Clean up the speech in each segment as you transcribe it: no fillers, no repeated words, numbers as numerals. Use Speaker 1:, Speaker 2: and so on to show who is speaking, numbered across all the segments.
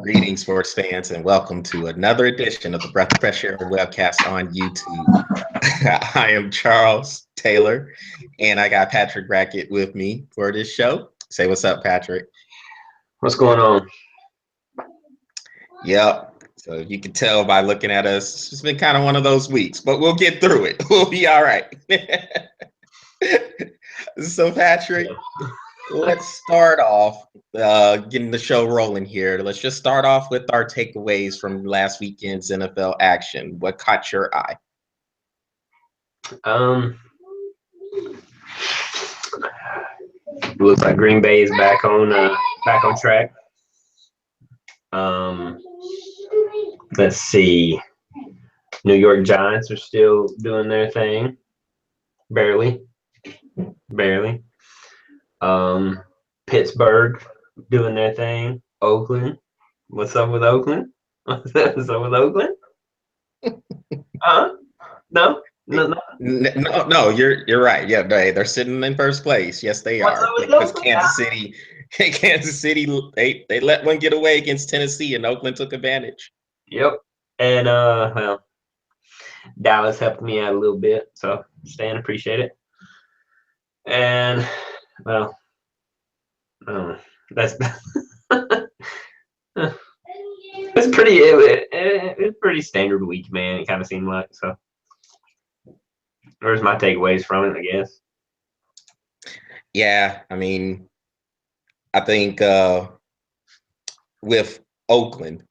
Speaker 1: Greetings, sports fans, and welcome to another edition of the Breath of Fresh Air Webcast on YouTube. I am Charles Taylor, and I got Patrick Brackett with me for this show. Say what's up, Patrick.
Speaker 2: What's going on?
Speaker 1: Yep. So you can tell by looking at us, it's been kind of one of those weeks, but we'll get through it. We'll be all right. So, Patrick, let's start off getting the show rolling here. Let's just start off with our takeaways from last weekend's NFL action. What caught your eye?
Speaker 2: Looks like Green Bay is back on track. Let's see. New York Giants are still doing their thing. Barely. Pittsburgh doing their thing. Oakland. What's up with Oakland? What's up with Oakland? No.
Speaker 1: No, you're right. Yeah, they're sitting in first place. Yes, they are. Because Kansas City, they let one get away against Tennessee, and Oakland took advantage.
Speaker 2: Yep. And well, Dallas helped me out a little bit, so Stan, appreciate it. And well, that's it's pretty standard week, man. It kind of seemed like so. There's my takeaways from it, I guess.
Speaker 1: Yeah, I mean, I think with Oakland,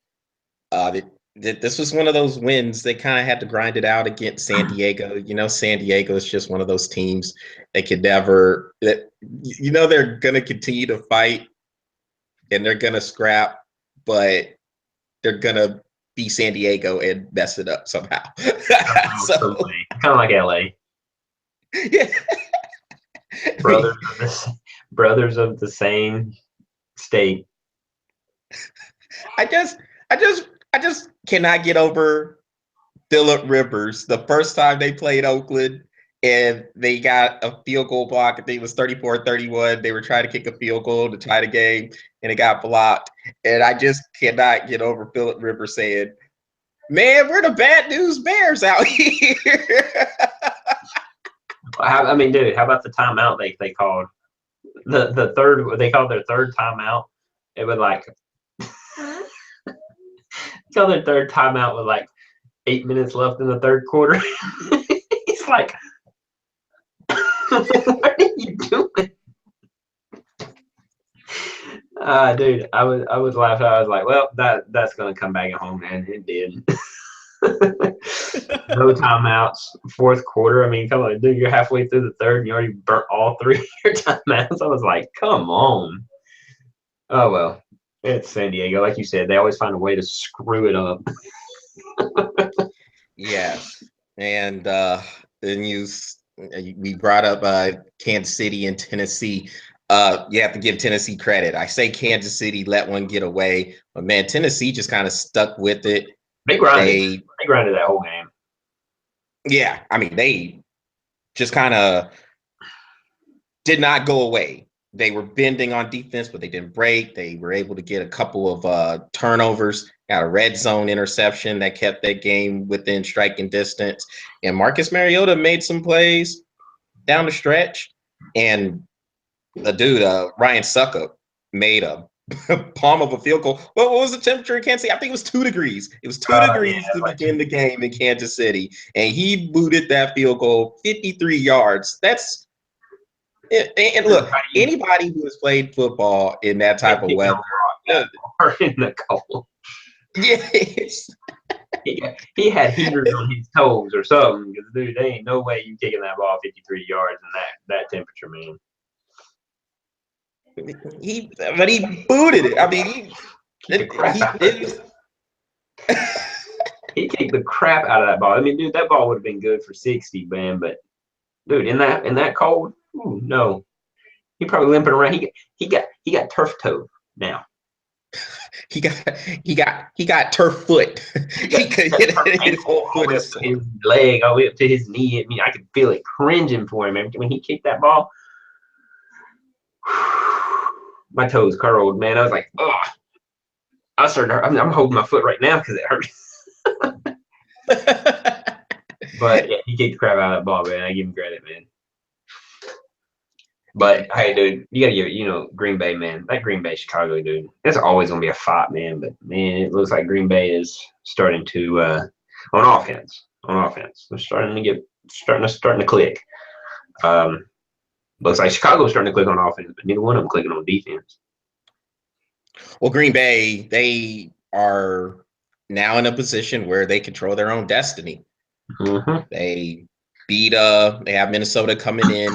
Speaker 1: this was one of those wins they kind of had to grind it out against San Diego. You know, San Diego is just one of those teams they could never. They're going to continue to fight and they're going to scrap, but they're going to be San Diego and mess it up somehow.
Speaker 2: So, kind of like LA.
Speaker 1: Yeah.
Speaker 2: brothers of the same state.
Speaker 1: I just cannot get over Phillip Rivers. The first time they played Oakland and they got a field goal block, I think it was 34-31. They were trying to kick a field goal to tie the game, and it got blocked. And I just cannot get over Phillip Rivers saying, "Man, we're the bad news Bears out here."
Speaker 2: I mean, dude, how about the timeout they called? The third, they called their third timeout. It was like called their third timeout with like 8 minutes left in the third quarter. He's like, "What are you doing?" Dude, I was laughing. I was like, well, that's gonna come back at home, and it did. No timeouts, fourth quarter. I mean, come on, dude, you're halfway through the third and you already burnt all three of your timeouts. I was like, come on. Oh, well, it's San Diego. Like you said, they always find a way to screw it up.
Speaker 1: Yes. And then we brought up Kansas City and Tennessee. You have to give Tennessee credit. I say Kansas City let one get away, but man, Tennessee just kind of stuck with it.
Speaker 2: They grinded that whole game.
Speaker 1: Yeah, I mean, they just kind of did not go away. They were bending on defense, but they didn't break. They were able to get a couple of turnovers, got a red zone interception that kept that game within striking distance. And Marcus Mariota made some plays down the stretch. And the dude, Ryan Suckup, made a palm of a field goal. What was the temperature in Kansas City? I think it was 2 degrees. It was 2 degrees to begin the game in Kansas City. And he booted that field goal 53 yards. That's and look, anybody who has played football in that type of weather
Speaker 2: or in the cold.
Speaker 1: Yes.
Speaker 2: He had heaters on his toes or something, because dude, there ain't no way you kicking that ball 53 yards in that temperature, man.
Speaker 1: He booted it. I mean, he
Speaker 2: kicked the crap out of that ball. I mean, dude, that ball would have been good for 60, man. But dude, in that cold, ooh, no, he probably limping around. He got turf toe now.
Speaker 1: He got turf foot. He could his whole foot
Speaker 2: his leg all the way up to his knee. I mean, I could feel it cringing for him when he kicked that ball. My toes curled, man. I was like, ugh. I'm holding my foot right now because it hurts. But yeah, he kicked the crap out of that ball, man. I give him credit, man. But hey, dude, you gotta give Green Bay, man. That Green Bay Chicago, dude. It's always gonna be a fight, man. But man, it looks like Green Bay is starting to on offense. They're starting to click. Looks like Chicago's starting to click on offense, but neither one of them clicking on defense.
Speaker 1: Well, Green Bay, they are now in a position where they control their own destiny.
Speaker 2: Mm-hmm.
Speaker 1: They have Minnesota coming in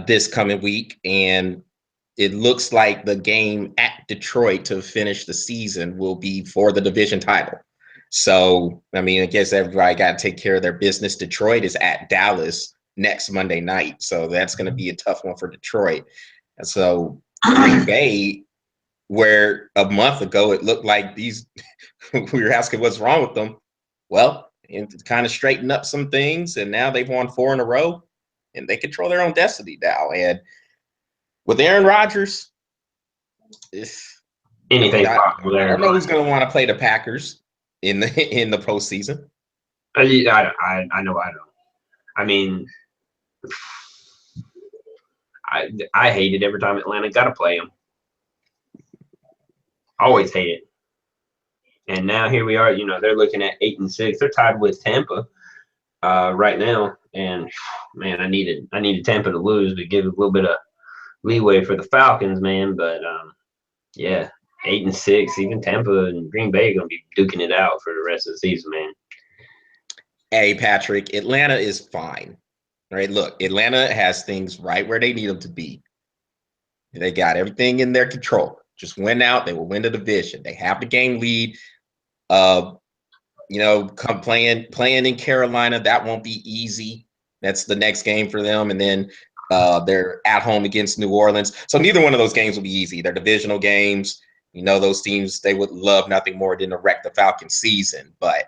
Speaker 1: this coming week, and it looks like the game at Detroit to finish the season will be for the division title. So, I mean, I guess everybody got to take care of their business. Detroit is at Dallas next Monday night, so that's going to be a tough one for Detroit. And so Green Bay, where a month ago it looked like we were asking what's wrong with them. Well, it kind of straightened up some things, and now they've won 4 in a row, and they control their own destiny now. And with Aaron Rodgers,
Speaker 2: Anything's possible
Speaker 1: I
Speaker 2: there.
Speaker 1: don't know who's going to want to play the Packers in the postseason.
Speaker 2: I know. I mean, I hate it every time Atlanta got to play them. Always hate it. And now here we are. They're looking at 8-6. They're tied with Tampa right now. And man, I needed Tampa to lose to give a little bit of leeway for the Falcons, man. But yeah, 8-6. Even Tampa and Green Bay are going to be duking it out for the rest of the season, man.
Speaker 1: Hey, Patrick, Atlanta is fine. Right? Look, Atlanta has things right where they need them to be. They got everything in their control. Just win out, they will win the division. They have the game lead. Come playing in Carolina, that won't be easy. That's the next game for them, and then they're at home against New Orleans. So neither one of those games will be easy. They're divisional games. Those teams, they would love nothing more than to wreck the Falcons season. But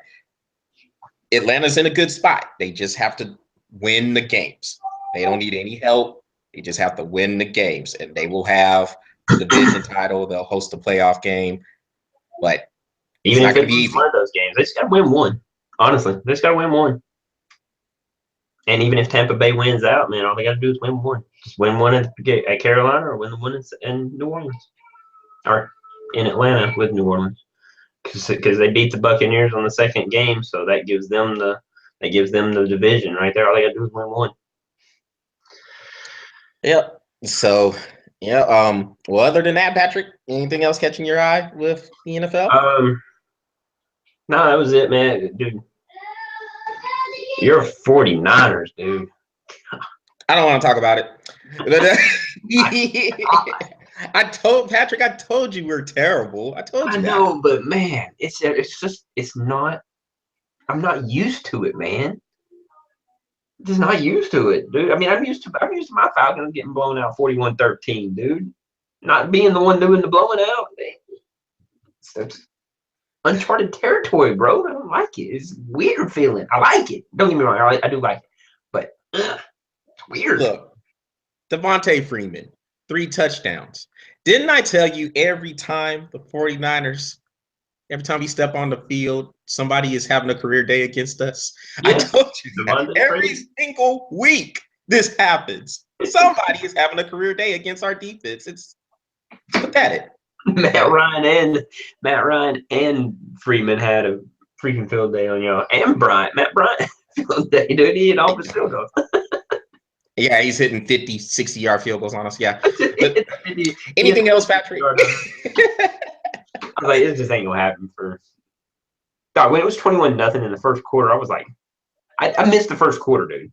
Speaker 1: Atlanta's in a good spot. They just have to win the games. They don't need any help. They just have to win the games, and they will have the division title. They'll host a playoff game, but
Speaker 2: even
Speaker 1: it's
Speaker 2: if
Speaker 1: not
Speaker 2: they
Speaker 1: going to be
Speaker 2: lose
Speaker 1: easy.
Speaker 2: one of those games, they just got to win one. Honestly, they just got to win one. And even if Tampa Bay wins out, man, all they got to do is win one. Just win one at Carolina, or win the one in New Orleans, or in Atlanta with New Orleans, because they beat the Buccaneers on the second game, so that gives them the division right there. All they got to do is win one.
Speaker 1: Yep. So, yeah. Well, other than that, Patrick, anything else catching your eye with the NFL?
Speaker 2: No, that was it, man. Dude, you're 49ers, dude.
Speaker 1: I don't want to talk about it. I told you we're terrible. I told you
Speaker 2: I
Speaker 1: that.
Speaker 2: know, but man, it's not. I'm not used to it, man. Just not used to it, dude. I mean, I'm used to my Falcons getting blown out 41-13, dude. Not being the one doing the blowing out. It's uncharted territory, bro. I don't like it. It's a weird feeling. I like it. Don't get me wrong. I do like it. But it's weird.
Speaker 1: Look, Devontae Freeman, 3 touchdowns. Didn't I tell you every time the 49ers, every time we step on the field, somebody is having a career day against us? Yeah. I told you that every single week this happens. Somebody is having a career day against our defense. It's pathetic.
Speaker 2: Matt Ryan and Freeman had a freaking field day on y'all. And Matt Bryant field day, dude. He had all the field goals.
Speaker 1: Yeah, he's hitting 50, 60-yard field goals on us. Yeah. But anything else, Patrick?
Speaker 2: I was like, this just ain't gonna happen for. God, when it was 21-0 in the first quarter, I was like, I missed the first quarter, dude.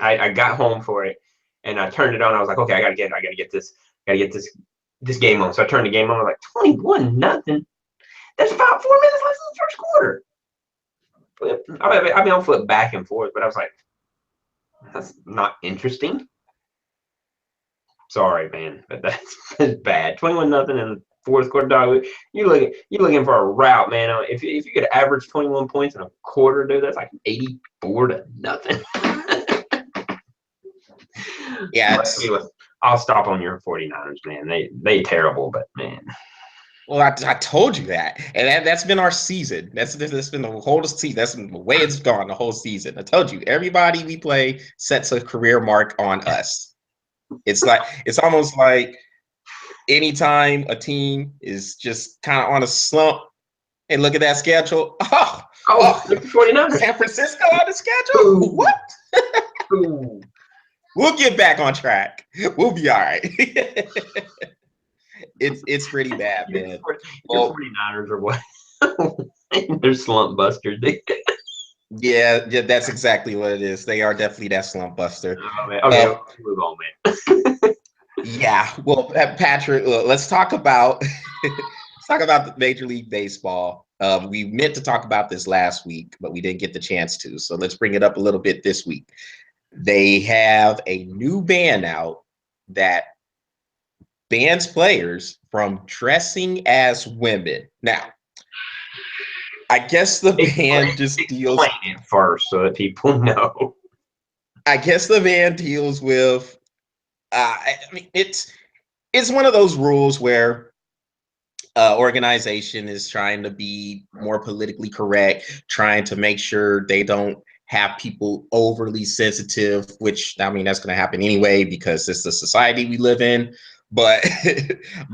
Speaker 2: I got home for it and I turned it on. I was like, okay, I gotta get this game on. So I turned the game on. I was like, 21-0. That's about 4 minutes left in the first quarter. I mean, I'll flip back and forth, but I was like, that's not interesting. Sorry, man, but that's bad. 21-0 in the fourth quarter, dog. You're looking for a route, man. If you could average 21 points in a quarter, dude, that's like 84-0.
Speaker 1: Yeah.
Speaker 2: I'll stop on your 49ers, man. They terrible, but man.
Speaker 1: Well, I told you that, and that's been our season. That's been the whole season. That's been the way it's gone the whole season. I told you, everybody we play sets a career mark on us. It's almost like anytime a team is just kind of on a slump and look at that schedule. Oh,
Speaker 2: Oh,
Speaker 1: oh,
Speaker 2: the 49ers.
Speaker 1: San Francisco on the schedule.
Speaker 2: Ooh,
Speaker 1: What?
Speaker 2: ooh.
Speaker 1: We'll get back on track. We'll be all right. It's pretty bad,
Speaker 2: Your,
Speaker 1: man.
Speaker 2: your
Speaker 1: Well,
Speaker 2: 49ers are what? They're slump busters.
Speaker 1: yeah, that's exactly what it is. They are definitely that slump buster.
Speaker 2: Oh, man. Okay,
Speaker 1: Uh,
Speaker 2: let's move on, man.
Speaker 1: yeah. Well, Patrick, let's talk about let's talk about the Major League Baseball. We meant to talk about this last week, but we didn't get the chance to. So let's bring it up a little bit this week. They have a new ban out that bans players from dressing as women. Now, I guess the ban just
Speaker 2: Explain
Speaker 1: deals.
Speaker 2: it first so that people know.
Speaker 1: I guess the ban deals with. I mean, it's one of those rules where organization is trying to be more politically correct, trying to make sure they don't have people overly sensitive, which I mean that's going to happen anyway because it's the society we live in. But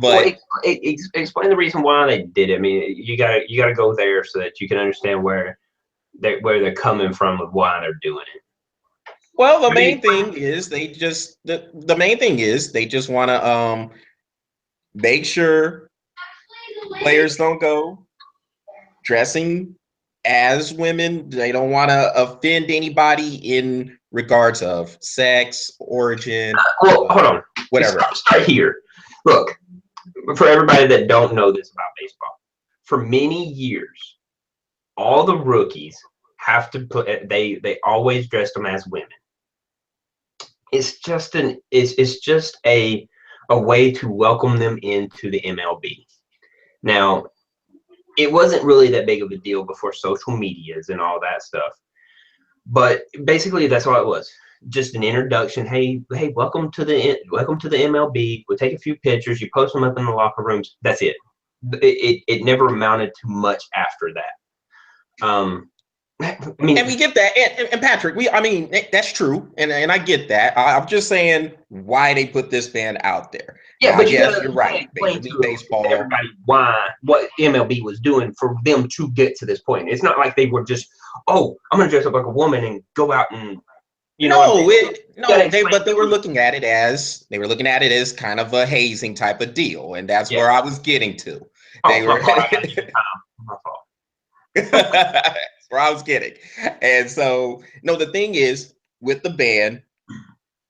Speaker 2: Well,
Speaker 1: but
Speaker 2: explain the reason why they did it. I mean, you gotta go there so that you can understand where they're coming from with why they're doing it.
Speaker 1: well, the
Speaker 2: I mean,
Speaker 1: main thing is the main thing is they just want to make sure players don't go dressing as women. They don't want to offend anybody in regards of sex, origin,
Speaker 2: well, hold on.
Speaker 1: whatever else.
Speaker 2: Start here. Look, for everybody that don't know this about baseball, for many years, all the rookies have to put they always dressed them as women. It's just a way to welcome them into the MLB. Now, it wasn't really that big of a deal before social medias and all that stuff. But basically, that's all it was. Just an introduction. Hey, welcome to the MLB. We'll take a few pictures. You post them up in the locker rooms. That's it. It never amounted to much after that. I mean,
Speaker 1: And we get that, and Patrick, I mean, that's true, and I get that. I'm just saying why they put this ban out there.
Speaker 2: yeah,
Speaker 1: Now,
Speaker 2: but you
Speaker 1: yes,
Speaker 2: gotta
Speaker 1: you're
Speaker 2: you gotta
Speaker 1: right.
Speaker 2: explain
Speaker 1: Major
Speaker 2: to
Speaker 1: League Baseball.
Speaker 2: everybody why what MLB was doing for them to get to this point. It's not like they were just, oh, I'm gonna dress up like a woman and go out and you know what I'm saying. You gotta
Speaker 1: No,
Speaker 2: explain.
Speaker 1: but they were looking at it as kind of a hazing type of deal, and that's
Speaker 2: Yeah.
Speaker 1: where I was getting to.
Speaker 2: Oh,
Speaker 1: They
Speaker 2: my
Speaker 1: were.
Speaker 2: fault. I got you. My fault.
Speaker 1: That's where I was getting. And so, no, the thing is, with the ban,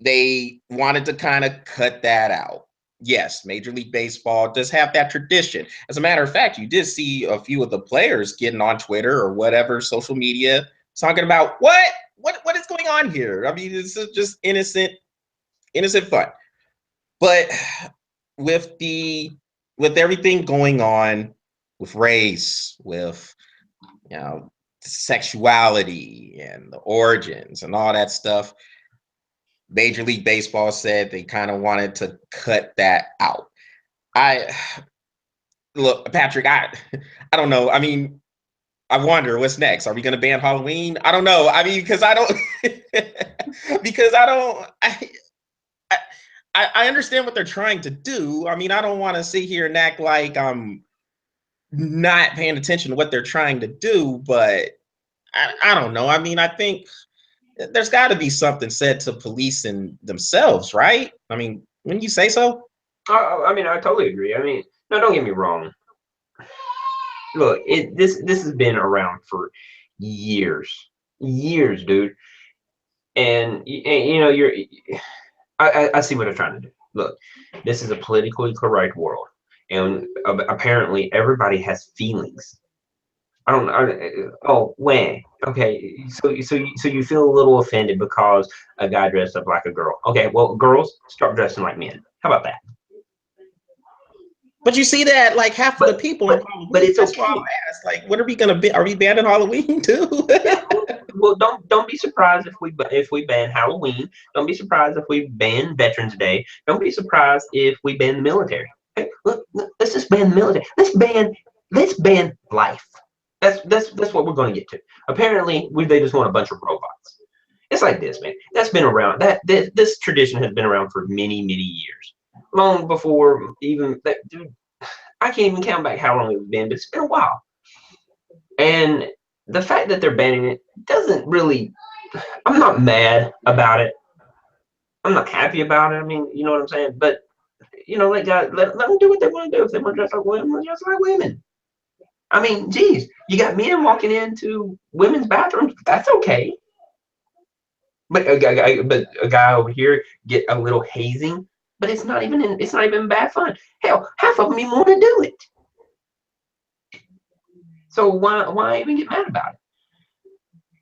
Speaker 1: they wanted to kind of cut that out. Yes, Major League Baseball does have that tradition. As a matter of fact, you did see a few of the players getting on Twitter or whatever social media talking about what is going on here. I mean, this is just innocent fun. But with the with everything going on with race, with you know sexuality and the origins and all that stuff, Major League Baseball said they kind of wanted to cut that out. I look, Patrick, I don't know. I mean, I wonder what's next. Are we going to ban Halloween? I don't know. I mean, because I don't because I don't I, I understand what they're trying to do. I mean, I don't want to sit here and act like I'm not paying attention to what they're trying to do, but I don't know. I mean, I think there's got to be something said to policing themselves, right? I mean, wouldn't you say so?
Speaker 2: I mean, I totally agree. I mean, no, don't get me wrong. Look, this has been around for years, dude. And you know, I see what they're trying to do. Look, this is a politically correct world, and apparently everybody has feelings. I don't. Oh, when? Okay, so you feel a little offended because a guy dressed up like a girl. Okay, well, girls start dressing like men. How about that?
Speaker 1: But you see that like half of the
Speaker 2: But
Speaker 1: people on
Speaker 2: but but
Speaker 1: Halloween.
Speaker 2: it's
Speaker 1: That's why
Speaker 2: okay.
Speaker 1: I'll ask. Like, what are we gonna be? Are we banning Halloween too?
Speaker 2: Yeah, well, don't be surprised if we ban Halloween. Don't be surprised if we ban Veterans Day. Don't be surprised if we ban the military. Okay, let's Let's just ban the military. Let's ban life. That's what we're going to get to. Apparently, they just want a bunch of robots. It's like this, man. That's been around. This tradition has been around for many, many years, long before even that. Dude, I can't even count back how long it's been, but it's been a while. And the fact that they're banning it doesn't really. I'm not mad about it. I'm not happy about it. I mean, you know what I'm saying? But let them do what they want to do. If they want to dress like women, dress like women. I mean, geez, you got men walking into women's bathrooms. That's okay. But a guy over here get a little hazing, but it's not even bad fun. Hell, half of them even want to do it. So why even get mad about it?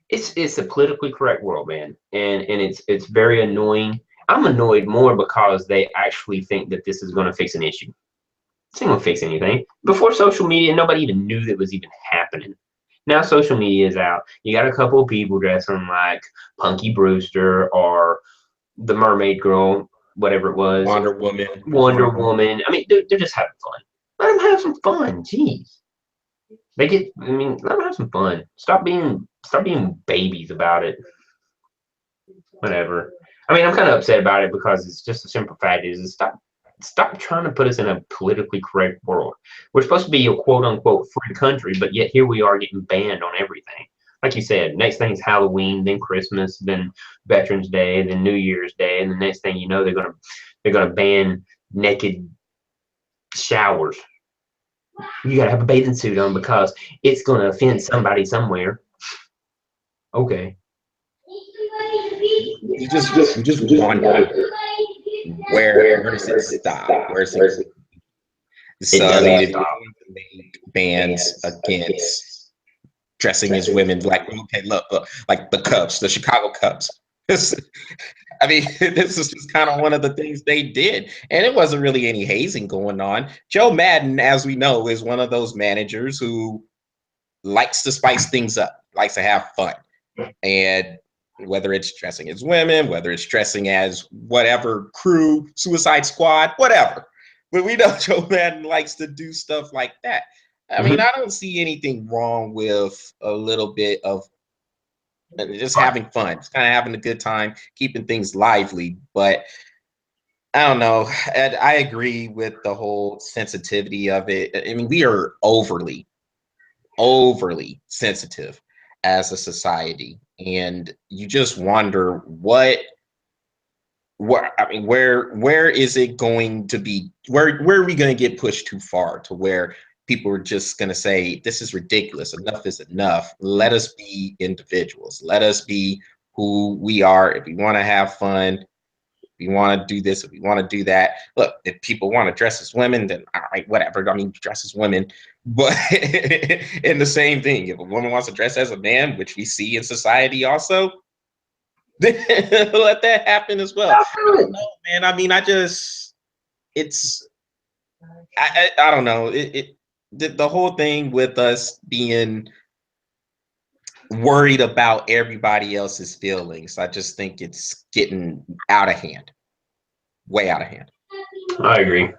Speaker 2: It's a politically correct world, man, and it's very annoying. I'm annoyed more because they actually think that this is going to fix an issue. It's not going to fix anything. Before social media, nobody even knew that was even happening. Now social media is out. You got a couple of people dressing like Punky Brewster or the Mermaid Girl, whatever it was.
Speaker 1: Wonder Woman.
Speaker 2: I mean, they're just having fun. Let them have some fun. Jeez. Let them have some fun. Stop being babies about it. Whatever. I mean, I'm kind of upset about it because it's just a simple fact is stop trying to put us in a politically correct world. We're supposed to be a quote unquote free country, but yet here we are getting banned on everything. Like you said, next thing is Halloween, then Christmas, then Veterans Day, then New Year's Day, and the next thing you know, they're gonna ban naked showers. You gotta have a bathing suit on because it's gonna offend somebody somewhere. Okay.
Speaker 1: You just wonder where does it stop? Where's it? So I mean, if you're going to make bans against dressing as women, like okay, look, like the Cubs, the Chicago Cubs. I mean, this is just kind of one of the things they did, and it wasn't really any hazing going on. Joe Madden, as we know, is one of those managers who likes to spice things up, likes to have fun, and whether it's dressing as women, whether it's dressing as whatever crew, Suicide Squad, whatever. But we know Joe Madden likes to do stuff like that. I mean, I don't see anything wrong with a little bit of just having fun, just kind of having a good time, keeping things lively. But I don't know. I agree with the whole sensitivity of it. I mean, we are overly sensitive as a society, and you just wonder where is it going to be, where are we going to get pushed too far to where people are just going to say this is ridiculous, enough is enough, let us be individuals, let us be who we are. If we want to have fun, we want to do this, if we want to do that. Look, if people want to dress as women, then all right, whatever. I mean, dress as women. But in the same thing, if a woman wants to dress as a man, which we see in society also, then let that happen as well. I don't know, man. I mean, it's, I don't know. The whole thing with us being worried about everybody else's feelings, I just think it's getting out of hand, way out of hand.
Speaker 2: I agree.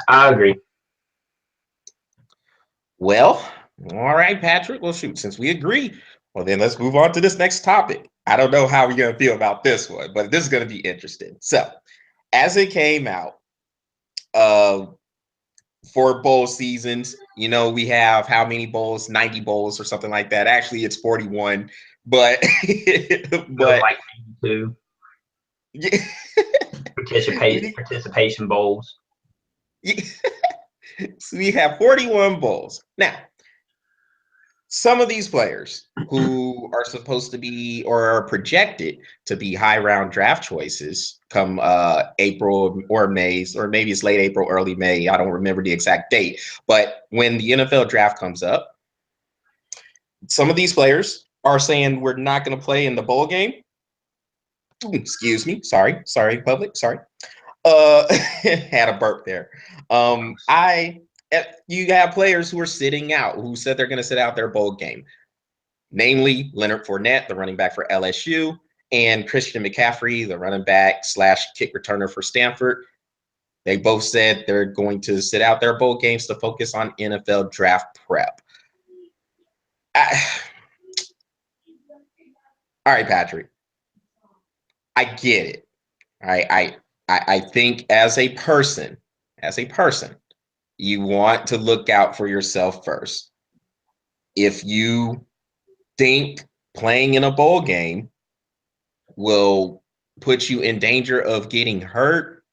Speaker 2: I agree.
Speaker 1: Well, all right, Patrick. Well, shoot, since we agree, well, then let's move on to this next topic. I don't know how we're going to feel about this one, but this is going to be interesting. So, as it came out, uh, for bowl seasons, we have how many bowls? 90 bowls or something like that. Actually, it's 41, but but
Speaker 2: like two
Speaker 1: yeah.
Speaker 2: participation bowls.
Speaker 1: So we have 41 bowls. Now, some of these players who are supposed to be or are projected to be high round draft choices come April or May, or maybe it's late April, early May. I don't remember the exact date. But when the NFL draft comes up, some of these players are saying we're not going to play in the bowl game. Excuse me. Sorry, public. Sorry. Had a burp there. You have players who are sitting out, who said they're going to sit out their bowl game, namely Leonard Fournette, the running back for LSU, and Christian McCaffrey, the running back / kick returner for Stanford. They both said they're going to sit out their bowl games to focus on NFL draft prep. All right, Patrick. I get it. I think as a person, you want to look out for yourself first. If you think playing in a bowl game will put you in danger of getting hurt,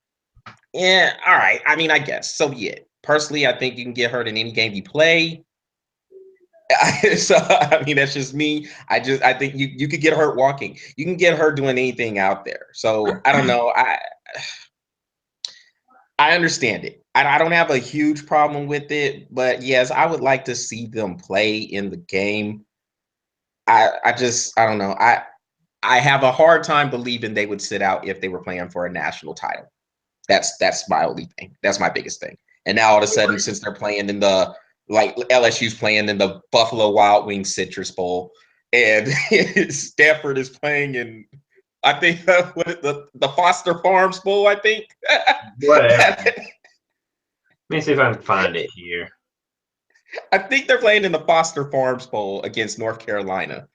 Speaker 1: yeah, all right. I mean, I guess so. Yeah, personally, I think you can get hurt in any game you play. So I mean, that's just me. I think you could get hurt walking. You can get hurt doing anything out there. So I don't know. I understand it. I don't have a huge problem with it, but yes, I would like to see them play in the game. I don't know. I have a hard time believing they would sit out if they were playing for a national title. That's my only thing. That's my biggest thing. And now all of a sudden, since they're playing in the like LSU's playing in the Buffalo Wild Wings Citrus Bowl, and Stanford is playing in I think the Foster Farms Bowl. I think.
Speaker 2: Whatever. Let me see if I can find it here.
Speaker 1: I think they're playing in the Foster Farms Bowl against North Carolina.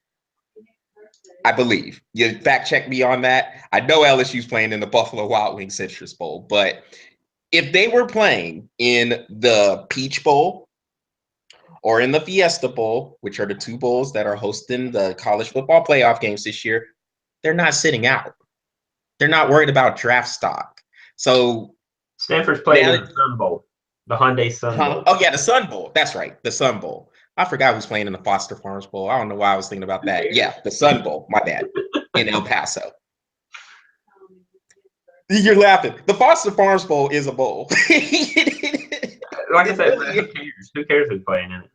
Speaker 1: I believe. You fact check me on that. I know LSU's playing in the Buffalo Wild Wings Citrus Bowl, but if they were playing in the Peach Bowl or in the Fiesta Bowl, which are the two bowls that are hosting the college football playoff games this year, they're not sitting out. They're not worried about draft stock. So
Speaker 2: Stanford's playing in the Sun Bowl, the Hyundai Sun Bowl.
Speaker 1: Oh yeah, the Sun Bowl. That's right, the Sun Bowl. I forgot who's playing in the Foster Farms Bowl. I don't know why I was thinking about that. Yeah, the Sun Bowl. My bad. In El Paso. You're laughing. The Foster Farms Bowl is a bowl.
Speaker 2: Like I said, really who cares? Who cares who's playing in
Speaker 1: it?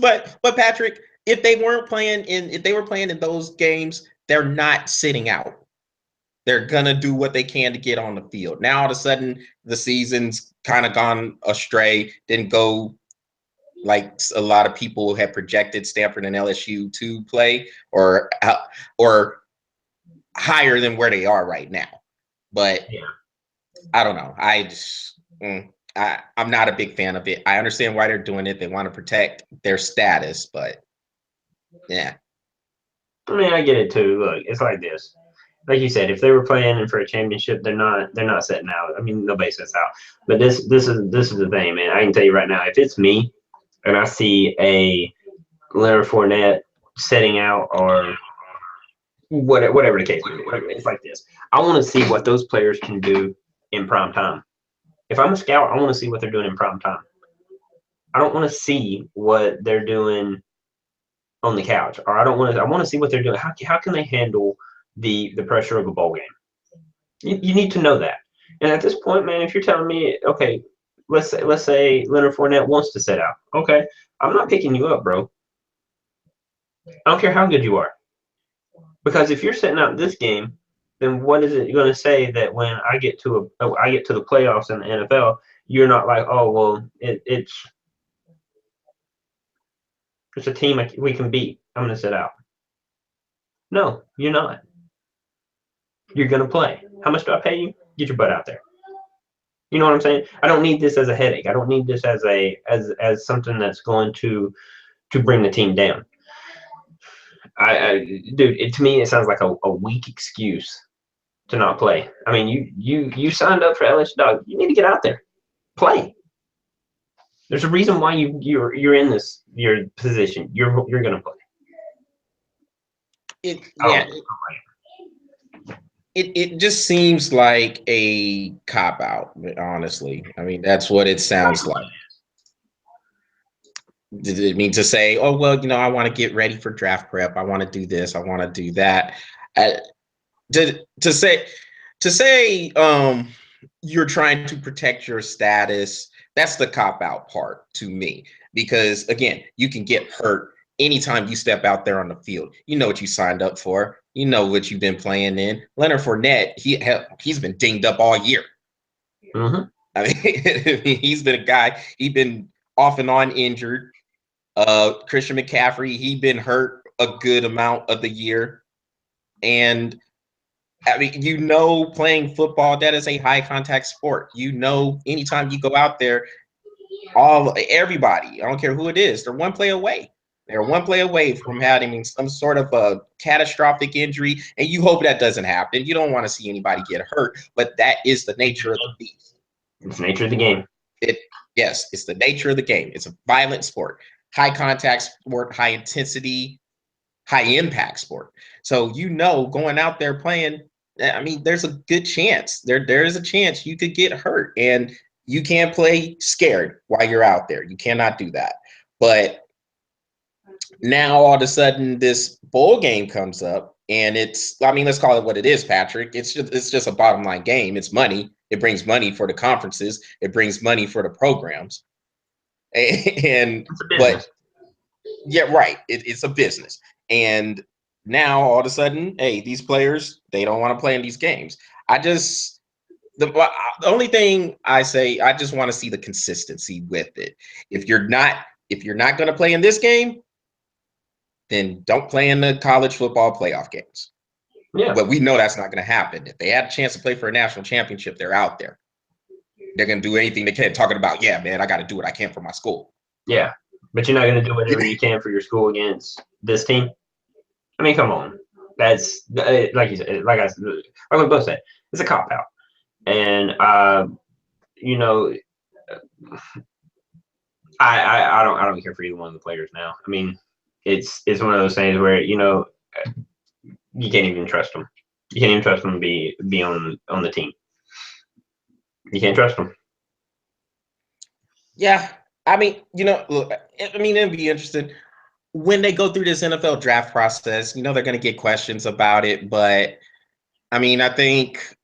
Speaker 1: But Patrick, if they were playing in those games, they're not sitting out. They're gonna do what they can to get on the field. Now all of a sudden the season's kind of gone astray, didn't go like a lot of people had projected Stanford and LSU to play or higher than where they are right now. But yeah. I don't know. I'm not a big fan of it. I understand why they're doing it. They want to protect their status, but yeah.
Speaker 2: I mean, I get it too. Look, it's like this. Like you said, if they were playing for a championship, they're not setting out. I mean, nobody sets out. But this is the thing, man. I can tell you right now, if it's me and I see a Leonard Fournette setting out or whatever the case may be, it's like this. I want to see what those players can do in prime time. If I'm a scout, I want to see what they're doing in prime time. I don't want to see what they're doing on the couch, or I want to see what they're doing. How can they handle the pressure of a bowl game? You need to know that. And at this point, man, if you're telling me, okay, let's say Leonard Fournette wants to sit out, okay, I'm not picking you up, bro. I don't care how good you are, because if you're sitting out this game, then what is it going to say that when I get to the playoffs in the NFL, you're not like, oh well, it's a team we can beat. I'm going to sit out. No, you're not. You're going to play. How much do I pay you? Get your butt out there. You know what I'm saying? I don't need this as a headache. I don't need this as something that's going to bring the team down. Dude, to me, it sounds like a weak excuse to not play. I mean, you signed up for LSU, dog. You need to get out there, play. There's a reason why you're in your position. You're gonna play.
Speaker 1: It just seems like a cop out, honestly. I mean, that's what it sounds like. Did it mean to say, oh well, I want to get ready for draft prep. I want to do this. I want to do that. To say you're trying to protect your status, that's the cop out part to me. Because again, you can get hurt anytime you step out there on the field. You know what you signed up for. You know what you've been playing in. Leonard Fournette, he's been dinged up all year.
Speaker 2: Mm-hmm.
Speaker 1: I mean, he's been a guy. He's been off and on injured. Christian McCaffrey, he's been hurt a good amount of the year, and I mean, playing football, that is a high contact sport. Anytime you go out there, everybody, I don't care who it is, they're one play away. They're one play away from having some sort of a catastrophic injury, and you hope that doesn't happen. You don't want to see anybody get hurt, but that is the nature of the beast.
Speaker 2: It's the nature of the game.
Speaker 1: Yes, it's the nature of the game. It's a violent sport, high contact sport, high intensity, high impact sport. So going out there playing, I mean, there's a good chance there is a chance you could get hurt, and you can't play scared while you're out there. You cannot do that. But now all of a sudden this bowl game comes up, and let's call it what it is, Patrick. It's just a bottom line game. It's money. It brings money for the conferences. It brings money for the programs. And
Speaker 2: It's a business.
Speaker 1: but yeah, right. It's a business. And now all of a sudden, hey, these players, they don't want to play in these games. The only thing I say, I just want to see the consistency with it. If you're not going to play in this game, then don't play in the college football playoff games.
Speaker 2: Yeah.
Speaker 1: But we know that's not going to happen. If they had a chance to play for a national championship, they're out there. They're going to do anything they can, talking about, yeah, man, I got to do what I can for my school.
Speaker 2: Yeah. But you're not going to do whatever you can for your school against this team. I mean, come on. That's like you said, like we both said, it's a cop out. And you know, I don't care for either one of the players now. I mean, it's one of those things where you can't even trust them. You can't even trust them to be on the team. You can't trust them.
Speaker 1: Yeah, I mean, look, I mean, it'd be interesting when they go through this NFL draft process. They're going to get questions about it, but I mean, I think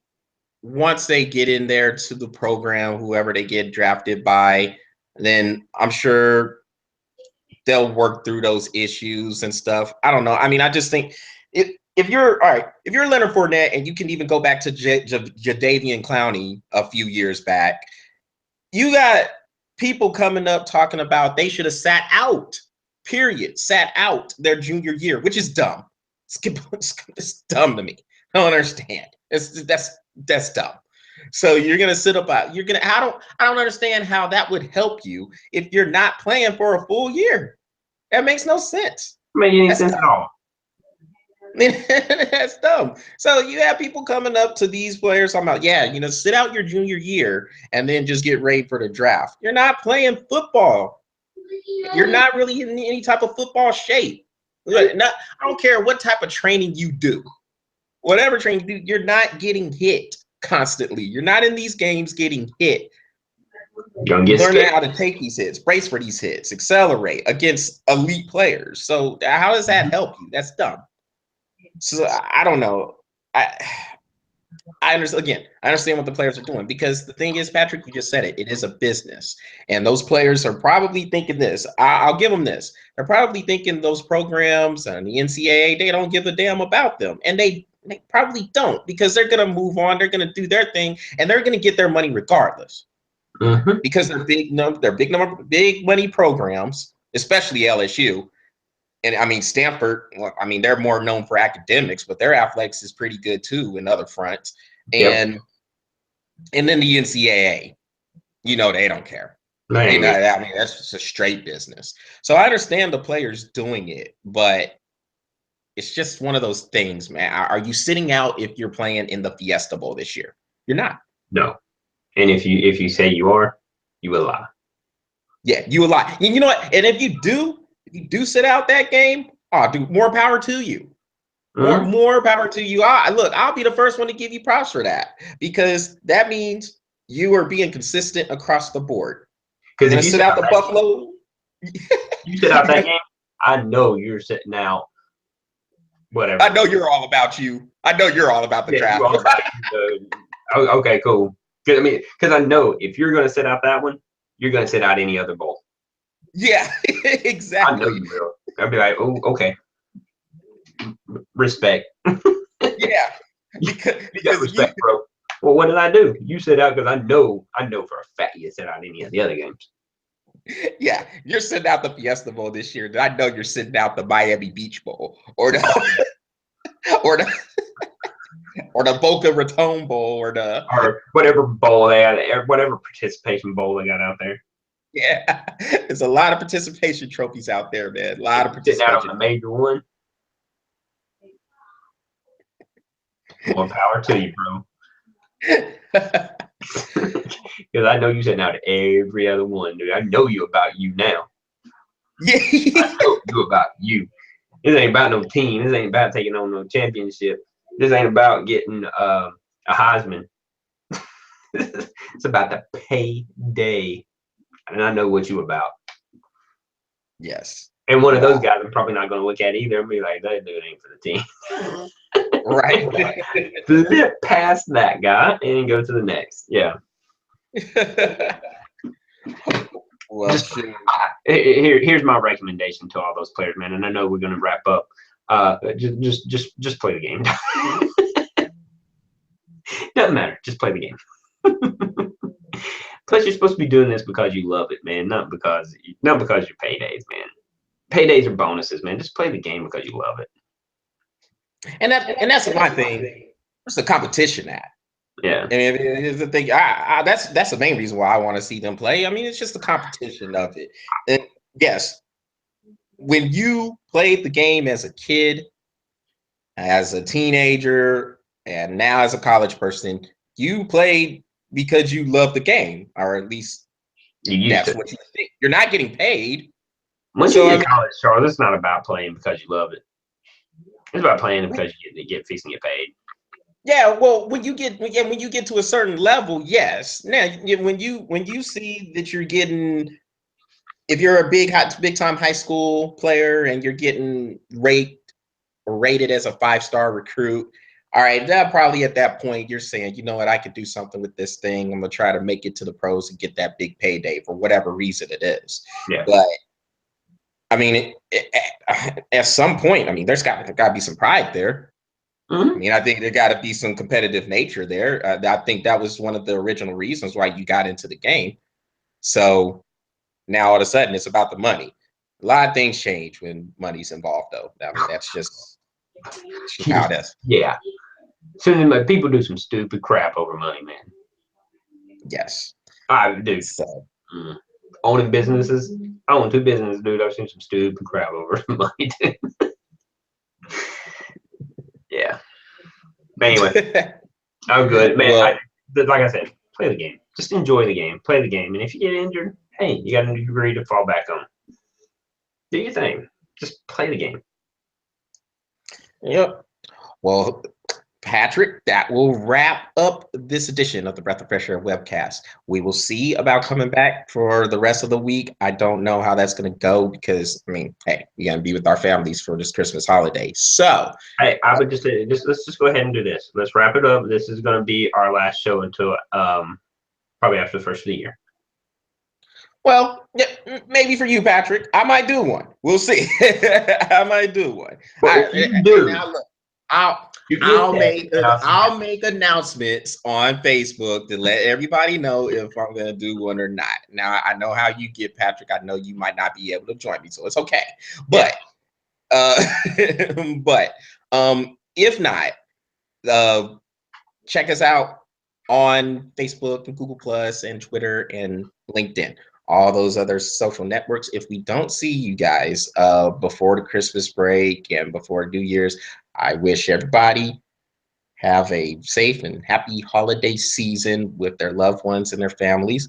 Speaker 1: once they get in there to the program, whoever they get drafted by, then I'm sure they'll work through those issues and stuff. I don't know. I mean, I just think if you're all right, if you're Leonard Fournette, and you can even go back to Jadeveon Clowney a few years back, you got people coming up talking about they should have sat out their junior year, which is dumb. It's dumb to me. I don't understand. That's dumb. So you're gonna sit up out. I don't understand how that would help you if you're not playing for a full year. That makes no sense.
Speaker 2: Doesn't make any
Speaker 1: That's
Speaker 2: sense
Speaker 1: dumb.
Speaker 2: at all.
Speaker 1: That's dumb. So you have people coming up to these players talking about, yeah, sit out your junior year and then just get ready for the draft. You're not playing football. You're not really in any type of football shape. I don't care what type of training you do. Whatever training you do, you're not getting hit constantly. You're not in these games getting hit.
Speaker 2: You're gonna get
Speaker 1: Learn
Speaker 2: scared.
Speaker 1: how to take these hits, brace for these hits, accelerate against elite players. So how does that help you? That's dumb. So I don't know. I understand. Again, I understand what the players are doing, because the thing is, Patrick, you just said it. It is a business, and those players are probably thinking this. I'll give them this. They're probably thinking those programs and the NCAA, they don't give a damn about them, and they probably don't, because they're going to move on. They're going to do their thing, and they're going to get their money regardless, because they're big money programs, especially LSU. And I mean, Stanford, I mean, they're more known for academics, but their athletics is pretty good too in other fronts.
Speaker 2: Yep.
Speaker 1: And then the NCAA, they don't care. I mean, that's just a straight business. So I understand the players doing it, but it's just one of those things, man. Are you sitting out if you're playing in the Fiesta Bowl this year? You're not.
Speaker 2: No. And if you say you are, you will lie.
Speaker 1: Yeah, you will lie. And you know what? And if you do sit out that game, dude, more power to you. More power to you. I'll be the first one to give you props for that, because that means you are being consistent across the board.
Speaker 2: Because if
Speaker 1: you sit out the Buffalo,
Speaker 2: you sit out that game, I know you're sitting out. Whatever.
Speaker 1: I know you're all about you. I know you're all about the draft.
Speaker 2: All about okay, cool. Because I know if you're going to sit out that one, you're going to sit out any other bowl.
Speaker 1: Yeah, exactly.
Speaker 2: I know you will. I'll be like, oh, okay. Respect.
Speaker 1: Yeah, because
Speaker 2: you got respect, bro. Well, what did I do? You sit out because I know for a fact you sit out any of the other games.
Speaker 1: Yeah, you're sitting out the Fiesta Bowl this year. I know you're sitting out the Miami Beach Bowl or the or the Boca Raton Bowl, or the
Speaker 2: or whatever bowl they had, whatever participation bowl they got out there.
Speaker 1: yeah. There's a lot of participation trophies out there, man. A lot of
Speaker 2: Sitting out on
Speaker 1: participation.
Speaker 2: the major one. More power to you, bro. Because I know you sitting out every other one, dude. I know you about you now.
Speaker 1: Yeah.
Speaker 2: I know you about you. This ain't about no team. This ain't about taking on no championship. This ain't about getting a Heisman. It's about the payday. And I know what you about.
Speaker 1: Yes.
Speaker 2: And one of those
Speaker 1: Wow.
Speaker 2: guys I'm probably not going to look at either and be like, that dude ain't for the team.
Speaker 1: Right.
Speaker 2: Flip past that guy and go to the next. Yeah.
Speaker 1: Well,
Speaker 2: Just
Speaker 1: shoot.
Speaker 2: here's my recommendation to all those players, man. And I know we're going to wrap up. Just play the game. Doesn't matter. Just play the game. Plus, you're supposed to be doing this because you love it, man. Not because your paydays, man. Paydays are bonuses, man. Just play the game because you love it.
Speaker 1: And that's my thing. What's the competition at?
Speaker 2: Yeah.
Speaker 1: I mean, it's the thing. That's the main reason why I want to see them play. I mean, it's just the competition of it. And yes, when you played the game as a kid, as a teenager, and now as a college person, you played because you love the game, or at least
Speaker 2: You used
Speaker 1: that's
Speaker 2: to.
Speaker 1: what you think. You're not getting paid.
Speaker 2: Once
Speaker 1: So
Speaker 2: you
Speaker 1: I
Speaker 2: get
Speaker 1: mean,
Speaker 2: to college, Charles, it's not about playing because you love it. It's about playing because you get fixing get paid.
Speaker 1: yeah, well, when you get to a certain level, yes. Now, when you see that you're getting, if you're a big time high school player and you're getting rated as a 5-star recruit, all right, that probably at that point you're saying, you know what, I could do something with this thing. I'm gonna try to make it to the pros and get that big payday for whatever reason it is.
Speaker 2: Yeah.
Speaker 1: But I mean, at some point, I mean, there's got to be some pride there.
Speaker 2: Mm-hmm.
Speaker 1: I mean, I think there got to be some competitive nature there. I think that was one of the original reasons why you got into the game. So now all of a sudden it's about the money. A lot of things change when money's involved, though. I mean, that's just how it is.
Speaker 2: Yeah. Soon as people do some stupid crap over money, man.
Speaker 1: Yes.
Speaker 2: I do.
Speaker 1: So.
Speaker 2: Owning businesses. I own 2 businesses, dude. I've seen some stupid crap over money, dude. Yeah. But anyway, I'm good, man.
Speaker 1: Well,
Speaker 2: Like I said, play the game. Just enjoy the game. Play the game. And if you get injured, hey, you got a new degree to fall back on. Do your thing. Just play the game.
Speaker 1: yep. Well, Patrick, that will wrap up this edition of the Breath of Fresh Air webcast. We will see about coming back for the rest of the week. I don't know how that's going to go because, I mean, hey, we got to be with our families for this Christmas holiday. So,
Speaker 2: Hey, I would just say, let's just go ahead and do this. Let's wrap it up. This is going to be our last show until probably after the first of the year.
Speaker 1: well, yeah, maybe for you, Patrick, I might do one. We'll see. I might do one.
Speaker 2: But if you do,
Speaker 1: Now look, I'll make announcements on Facebook to let everybody know if I'm gonna do one or not. Now I know how you get, Patrick. I know you might not be able to join me, so it's okay. But but if not, check us out on Facebook and Google Plus and Twitter and LinkedIn, all those other social networks. If we don't see you guys before the Christmas break and before New Year's, I wish everybody have a safe and happy holiday season with their loved ones and their families.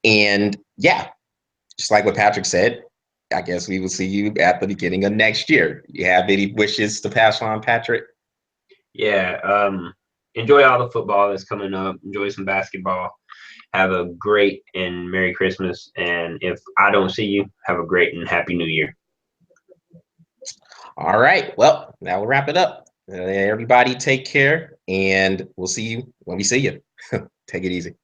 Speaker 1: And yeah, just like what Patrick said, I guess we will see you at the beginning of next year. You have any wishes to pass on, Patrick?
Speaker 2: Yeah. Enjoy all the football that's coming up. Enjoy some basketball. Have a great and Merry Christmas. And if I don't see you, have a great and Happy New Year.
Speaker 1: All right. Well, that will wrap it up. Everybody take care, and we'll see you when we see you. Take it easy.